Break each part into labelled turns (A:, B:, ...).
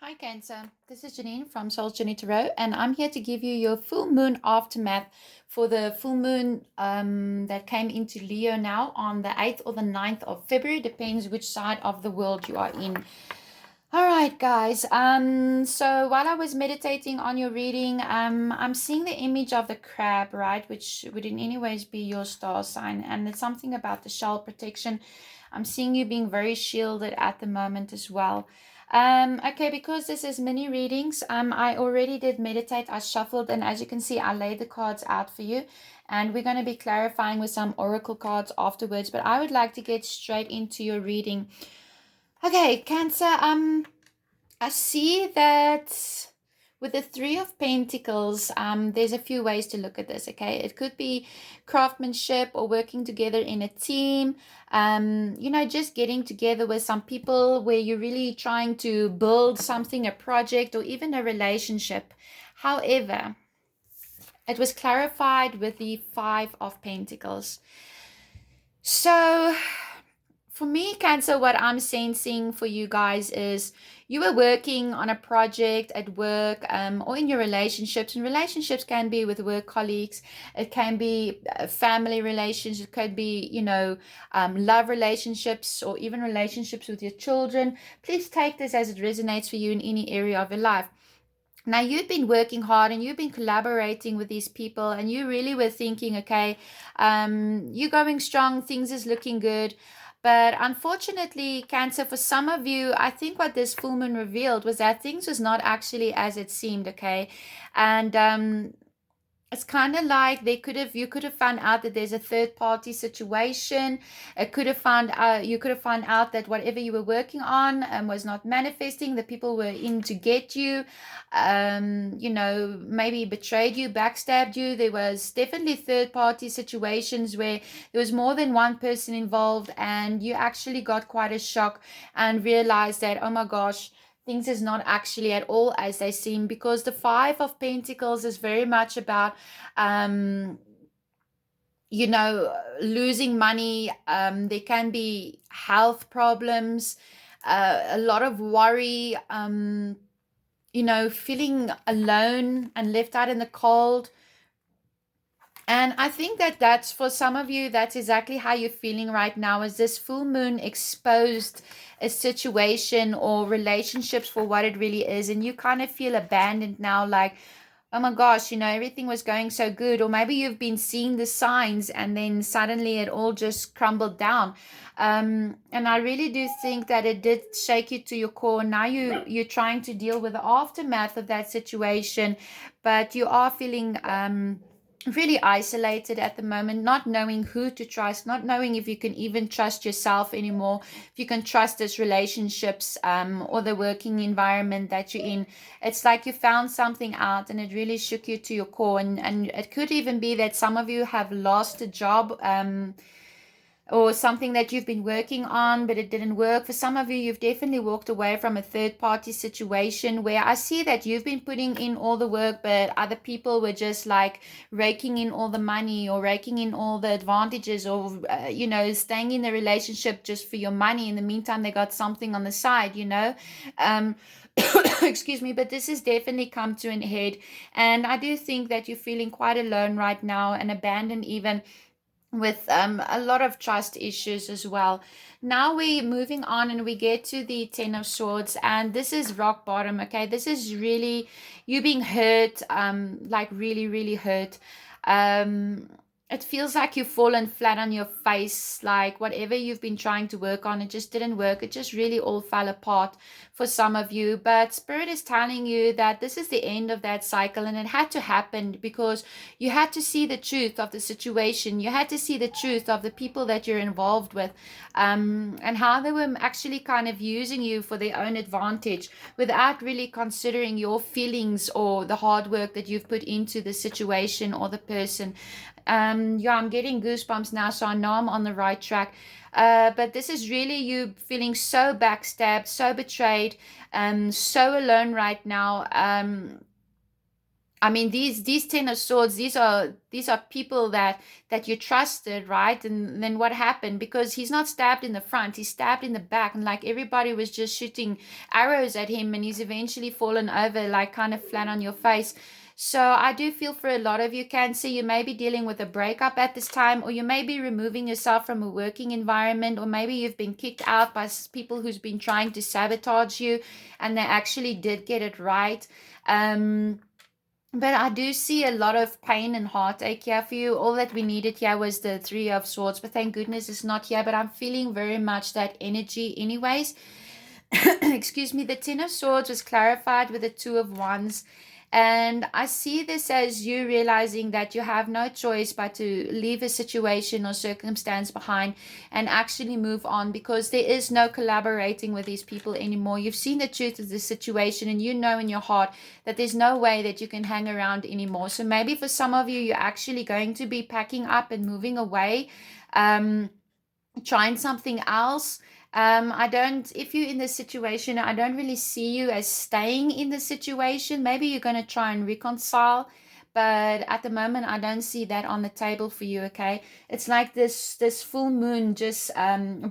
A: Hi Cancer, this is Janine from Soul Journey Tarot, and I'm here to give you your full moon aftermath for the full moon that came into Leo now on the 8th or the 9th of February, depends which side of the world you are in. All right, guys. So while I was meditating on your reading, I'm seeing the image of the crab, right, which would in any ways be your star sign, and it's something about the shell protection. I'm seeing you being very shielded at the moment as well. Okay, because this is mini readings, I already did meditate. I shuffled, and as you can see, I laid the cards out for you, and we're going to be clarifying with some oracle cards afterwards. But I would like to get straight into your reading. Okay, Cancer. I see that with the Three of Pentacles, there's a few ways to look at this, okay? It could be craftsmanship or working together in a team, just getting together with some people where you're really trying to build something, a project, or even a relationship. However, it was clarified with the Five of Pentacles. So for me, Cancer, what I'm sensing for you guys is you were working on a project at work, or in your relationships. And relationships can be with work colleagues, it can be family relations, it could be, love relationships, or even relationships with your children. Please take this as it resonates for you in any area of your life. Now, you've been working hard and you've been collaborating with these people, and you really were thinking, okay, you're going strong, things is looking good. But unfortunately, Cancer, for some of you, I think what this full moon revealed was that things was not actually as it seemed, okay? And it's kind of like you could have found out that there's a third party situation. It could have found you could have found out that whatever you were working on was not manifesting. The people were in to get you, maybe betrayed you, backstabbed you. There was definitely third party situations where there was more than one person involved, and you actually got quite a shock and realized that, oh my gosh, things is not actually at all as they seem, because the Five of Pentacles is very much about losing money. There can be health problems, a lot of worry, feeling alone and left out in the cold. And I think that that's for some of you, that's exactly how you're feeling right now. Is this full moon exposed a situation or relationships for what it really is, and you kind of feel abandoned now, like, oh my gosh, everything was going so good. Or maybe you've been seeing the signs and then suddenly it all just crumbled down. And I really do think that it did shake you to your core. Now you're trying to deal with the aftermath of that situation, but you are feeling really isolated at the moment, not knowing who to trust, not knowing if you can even trust yourself anymore, if you can trust those relationships, or the working environment that you're in. It's like you found something out and it really shook you to your core. And it could even be that some of you have lost a job, or something that you've been working on but it didn't work. For some of you, you've definitely walked away from a third party situation where I see that you've been putting in all the work, but other people were just like raking in all the money or raking in all the advantages, or staying in the relationship just for your money. In the meantime, they got something on the side, um excuse me. But this has definitely come to an head, and I do think that you're feeling quite alone right now and abandoned, even with a lot of trust issues as well. Now we're moving on and we get to the Ten of Swords, and this is rock bottom, okay? This is really you being hurt, like really, really hurt. It feels like you've fallen flat on your face, like whatever you've been trying to work on, it just didn't work. It just really all fell apart for some of you. But Spirit is telling you that this is the end of that cycle, and it had to happen because you had to see the truth of the situation. You had to see the truth of the people that you're involved with, and how they were actually kind of using you for their own advantage without really considering your feelings or the hard work that you've put into the situation or the person. Yeah, I'm getting goosebumps now, so I know I'm on the right track. But this is really you feeling so backstabbed, so betrayed, so alone right now. I mean, these Ten of Swords, these are people that you trusted, right? And then what happened? Because he's not stabbed in the front, he's stabbed in the back, and like everybody was just shooting arrows at him, and he's eventually fallen over, like kind of flat on your face. So I do feel for a lot of you, Cancer, you may be dealing with a breakup at this time, or you may be removing yourself from a working environment, or maybe you've been kicked out by people who's been trying to sabotage you, and they actually did get it right. Um, but I do see a lot of pain and heartache here for you. All that we needed here was the Three of Swords, but thank goodness it's not here. But I'm feeling very much that energy, anyways. Excuse me. The Ten of Swords was clarified with the Two of Wands. And I see this as you realizing that you have no choice but to leave a situation or circumstance behind and actually move on, because there is no collaborating with these people anymore. You've seen the truth of the situation, and you know in your heart that there's no way that you can hang around anymore. So maybe for some of you, you're actually going to be packing up and moving away. Um, Trying something else. I don't, if you're in this situation, I don't really see you as staying in the situation. Maybe you're going to try and reconcile, but at the moment, I don't see that on the table for you. Okay, it's like this full moon just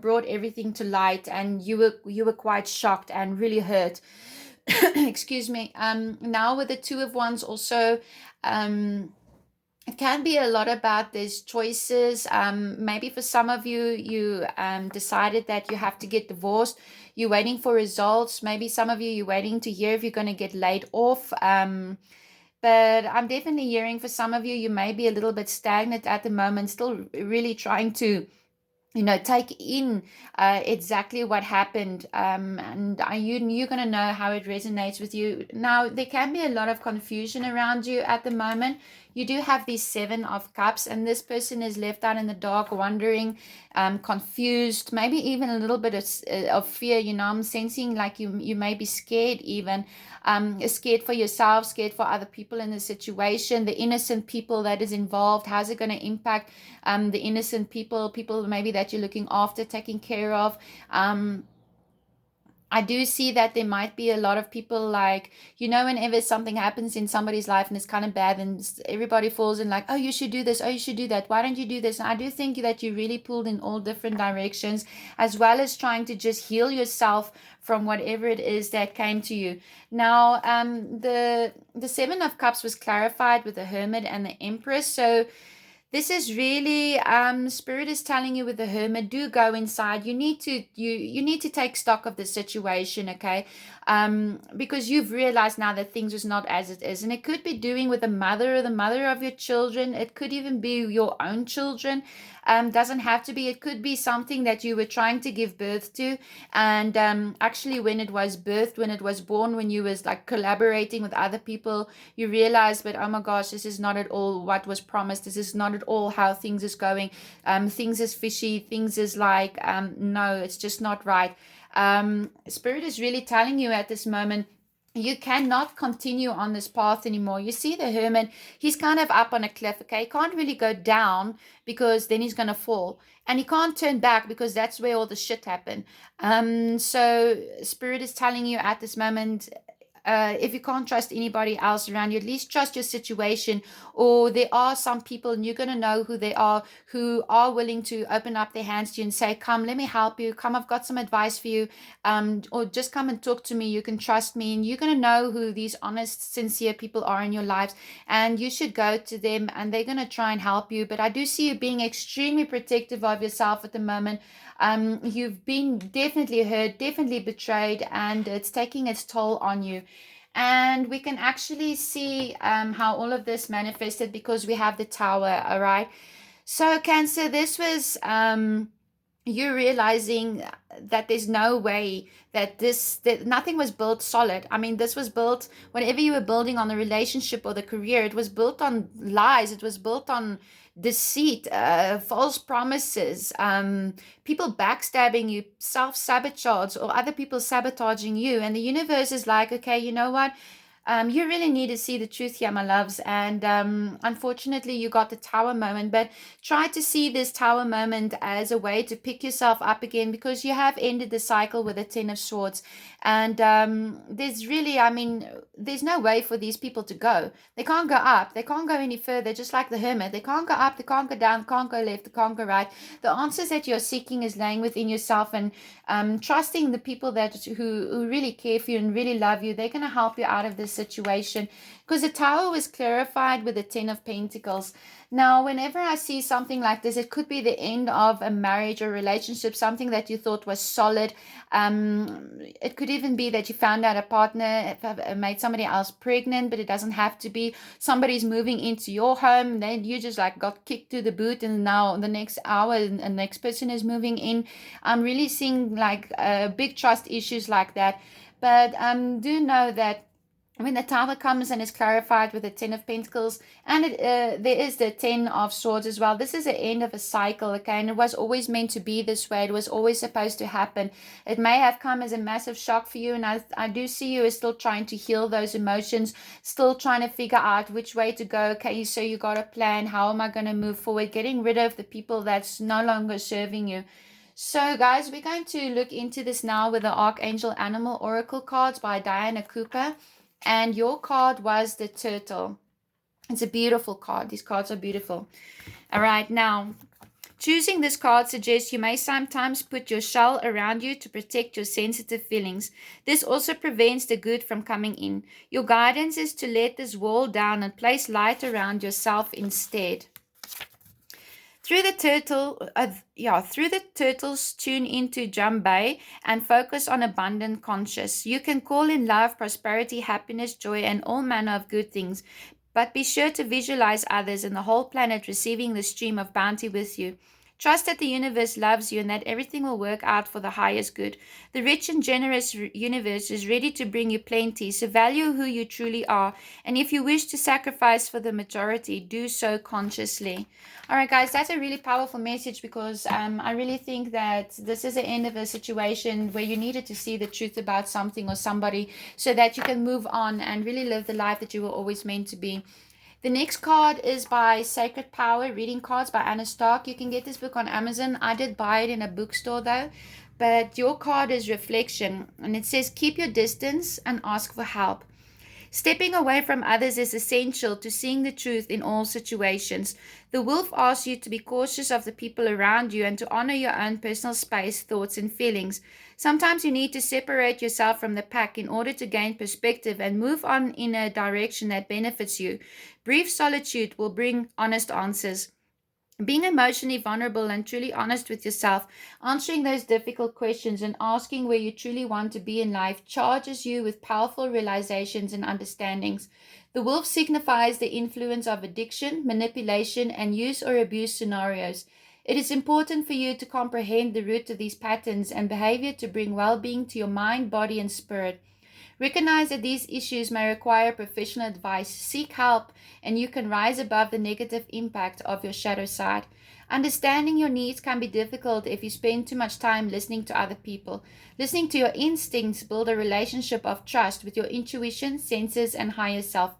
A: brought everything to light, and you were quite shocked and really hurt. Excuse me. Now with the Two of Wands also. Um, it can be a lot about these choices. Maybe for some of you, you decided that you have to get divorced. You're waiting for results. Maybe some of you, you're waiting to hear if you're going to get laid off. But I'm definitely hearing for some of you, you may be a little bit stagnant at the moment, still really trying to take in exactly what happened, and you're going to know how it resonates with you. Now there can be a lot of confusion around you at the moment. You do have these Seven of Cups, and this person is left out in the dark, wondering, confused, maybe even a little bit of fear. I'm sensing like you may be scared, even scared for yourself, scared for other people in the situation, the innocent people that is involved. How's it going to impact the innocent people maybe that you're looking after, taking care of? I do see that there might be a lot of people, like, whenever something happens in somebody's life and it's kind of bad, and everybody falls in like, oh, you should do this, oh, you should do that, why don't you do this? And I do think that you really pulled in all different directions, as well as trying to just heal yourself from whatever it is that came to you. Now, the Seven of Cups was clarified with the Hermit and the Empress. So this is really, Spirit is telling you with the Hermit, do go inside. You need to take stock of the situation, okay? Because you've realized now that things is not as it is, and it could be doing with the mother or the mother of your children. It could even be your own children. Doesn't have to be. It could be something that you were trying to give birth to, and actually when it was birthed, when it was born, when you was like collaborating with other people, you realized, but oh my gosh, this is not at all what was promised. This is not at all how things is going. Things is fishy. Things is like, no, it's just not right. Spirit is really telling you at this moment, you cannot continue on this path anymore. You see the Hermit, he's kind of up on a cliff, okay? He can't really go down because then he's going to fall. And he can't turn back because that's where all the shit happened. So Spirit is telling you at this moment, if you can't trust anybody else around you, at least trust your situation. Or there are some people, and you're going to know who they are, who are willing to open up their hands to you and say, come, let me help you. Come, I've got some advice for you. Or just come and talk to me. You can trust me. And you're going to know who these honest, sincere people are in your lives. And you should go to them, and they're going to try and help you. But I do see you being extremely protective of yourself at the moment. You've been definitely hurt, definitely betrayed, and it's taking its toll on you. And we can actually see how all of this manifested because we have the Tower. All right. So Cancer, this was you realizing that there's no way that nothing was built solid. I mean, this was built, whenever you were building on the relationship or the career, it was built on lies, it was built on deceit, false promises, people backstabbing you, self-sabotage, or other people sabotaging you. And the universe is like, okay, you know what, You really need to see the truth here, my loves. And unfortunately, you got the tower moment, but try to see this tower moment as a way to pick yourself up again, because you have ended the cycle with the Ten of Swords. And there's really, I mean, there's no way for these people to go. They can't go up. They can't go any further, just like the Hermit. They can't go up. They can't go down. Can't go left. They can't go right. The answers that you're seeking is laying within yourself, and trusting the people that who really care for you and really love you. They're going to help you out of this situation, because the tower was clarified with the Ten of Pentacles. Now, whenever I see something like this, it could be the end of a marriage or relationship, something that you thought was solid. It could even be that you found out a partner made somebody else pregnant, but it doesn't have to be. Somebody's moving into your home, then you just like got kicked to the boot, and now the next hour, and the next person is moving in. I'm really seeing like big trust issues like that. But do know that when the tower comes and is clarified with the Ten of Pentacles, and there is the Ten of Swords as well, this is the end of a cycle, okay? And it was always meant to be this way. It was always supposed to happen. It may have come as a massive shock for you, and I do see you as still trying to heal those emotions, still trying to figure out which way to go. Okay, so you got a plan. How am I going to move forward? Getting rid of the people that's no longer serving you. So guys, we're going to look into this now with the Archangel Animal Oracle cards by Diana Cooper. And your card was the Turtle. It's a beautiful card. These cards are beautiful. All right, now, choosing this card suggests you may sometimes put your shell around you to protect your sensitive feelings. This also prevents the good from coming in. Your guidance is to let this wall down and place light around yourself instead. Through the turtles, tune into Jambay and focus on abundant conscious. You can call in love, prosperity, happiness, joy, and all manner of good things. But be sure to visualize others and the whole planet receiving the stream of bounty with you. Trust that the universe loves you and that everything will work out for the highest good. The rich and generous universe is ready to bring you plenty, so value who you truly are. And if you wish to sacrifice for the majority, do so consciously. All right, guys, that's a really powerful message, because I really think that this is the end of a situation where you needed to see the truth about something or somebody so that you can move on and really live the life that you were always meant to be. The next card is by Sacred Power, Reading Cards by Anna Stark. You can get this book on Amazon. I did buy it in a bookstore though. But your card is Reflection, and it says, keep your distance and ask for help. Stepping away from others is essential to seeing the truth in all situations. The wolf asks you to be cautious of the people around you and to honor your own personal space, thoughts, and feelings. Sometimes you need to separate yourself from the pack in order to gain perspective and move on in a direction that benefits you. Brief solitude will bring honest answers. Being emotionally vulnerable and truly honest with yourself, answering those difficult questions and asking where you truly want to be in life charges you with powerful realizations and understandings. The wolf signifies the influence of addiction, manipulation, and use or abuse scenarios. It is important for you to comprehend the root of these patterns and behavior to bring well-being to your mind, body, and spirit. Recognize that these issues may require professional advice. Seek help, and you can rise above the negative impact of your shadow side. Understanding your needs can be difficult if you spend too much time listening to other people. Listening to your instincts build a relationship of trust with your intuition, senses, and higher self.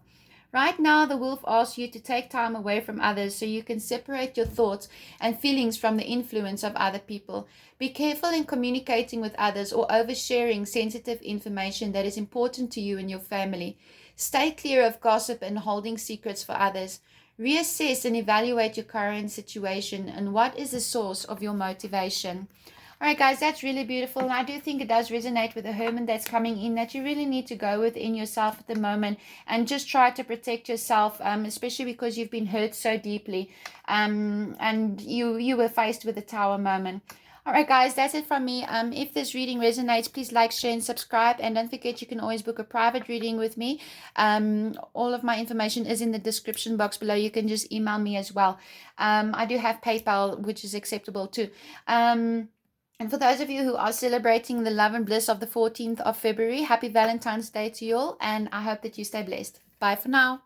A: Right now, the wolf asks you to take time away from others so you can separate your thoughts and feelings from the influence of other people. Be careful in communicating with others or oversharing sensitive information that is important to you and your family. Stay clear of gossip and holding secrets for others. Reassess and evaluate your current situation and what is the source of your motivation. All right, guys, that's really beautiful. And I do think it does resonate with the Hermit that's coming in, that you really need to go within yourself at the moment and just try to protect yourself, especially because you've been hurt so deeply and you were faced with the Tower moment. All right, guys, that's it from me. If this reading resonates, please like, share, and subscribe. And don't forget, you can always book a private reading with me. All of my information is in the description box below. You can just email me as well. I do have PayPal, which is acceptable too. And for those of you who are celebrating the love and bliss of the 14th of February, happy Valentine's Day to you all. And I hope that you stay blessed. Bye for now.